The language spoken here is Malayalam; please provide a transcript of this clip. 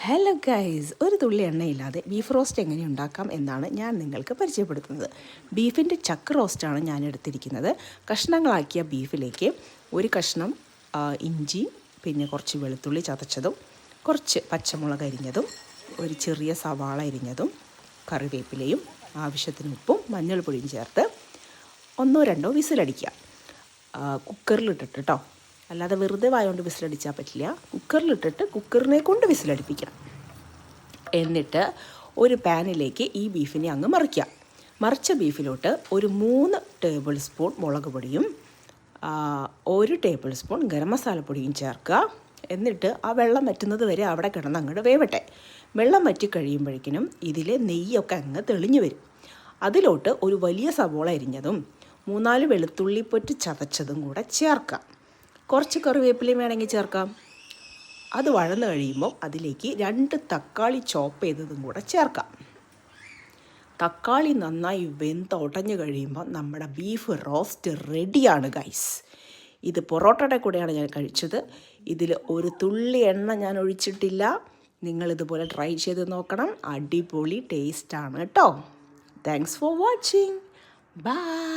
ഹലോ ഗൈസ്, ഒരു തുള്ളി എണ്ണയില്ലാതെ ബീഫ് റോസ്റ്റ് എങ്ങനെ ഉണ്ടാക്കാം എന്നാണ് ഞാൻ നിങ്ങൾക്ക് പരിചയപ്പെടുത്തുന്നത്. ബീഫിൻ്റെ ചക്ക് റോസ്റ്റാണ് ഞാൻ എടുത്തിരിക്കുന്നത്. കഷ്ണങ്ങളാക്കിയ ബീഫിലേക്ക് ഒരു കഷ്ണം ഇഞ്ചി, പിന്നെ കുറച്ച് വെളുത്തുള്ളി ചതച്ചതും, കുറച്ച് പച്ചമുളക് അരിഞ്ഞതും, ഒരു ചെറിയ സവാള അരിഞ്ഞതും, കറിവേപ്പിലയും, ആവശ്യത്തിന് ഉപ്പും മഞ്ഞൾപ്പൊടിയും ചേർത്ത് 1-2 വിസിലടിക്കുക. കുക്കറിലിട്ടിട്ട് കേട്ടോ, അല്ലാതെ വെറുതെ വായോണ്ട് വിസിലടിച്ചാൽ പറ്റില്ല. കുക്കറിലിട്ടിട്ട് കുക്കറിനെ കൊണ്ട് വിസിലടിപ്പിക്കണം. എന്നിട്ട് ഒരു പാനിലേക്ക് ഈ ബീഫിനെ അങ്ങ് മറിക്കുക. മറിച്ച ബീഫിലോട്ട് ഒരു 3 ടേബിൾ സ്പൂൺ മുളക് പൊടിയും 1 ടേബിൾ സ്പൂൺ ഗരം മസാലപ്പൊടിയും ചേർക്കുക. എന്നിട്ട് ആ വെള്ളം വറ്റുന്നത് വരെ അവിടെ കിടന്ന് അങ്ങോട്ട് വേവട്ടെ. വെള്ളം വറ്റി കഴിയുമ്പോഴേക്കിനും ഇതിൽ നെയ്യൊക്കെ അങ്ങ് തെളിഞ്ഞു വരും. അതിലോട്ട് ഒരു വലിയ സവോള അരിഞ്ഞതും 3-4 വെളുത്തുള്ളി പൊറ്റ് ചതച്ചതും കൂടെ ചേർക്കാം. കുറച്ച് കറിവേപ്പിലയും വേണമെങ്കിൽ ചേർക്കാം. അത് വഴന്ന് കഴിയുമ്പോൾ അതിലേക്ക് 2 തക്കാളി ചോപ്പ് ചെയ്തതും കൂടെ ചേർക്കാം. തക്കാളി നന്നായി വെന്തുടഞ്ഞ് കഴിയുമ്പോൾ നമ്മുടെ ബീഫ് റോസ്റ്റ് റെഡിയാണ് ഗൈസ്. ഇത് പൊറോട്ടയുടെ കൂടെയാണ് ഞാൻ കഴിച്ചത്. ഇതിൽ ഒരു തുള്ളി എണ്ണ ഞാൻ ഒഴിച്ചിട്ടില്ല. നിങ്ങളിതുപോലെ ട്രൈ ചെയ്ത് നോക്കണം. അടിപൊളി ടേസ്റ്റാണ് കേട്ടോ. Thanks for watching. ബൈ.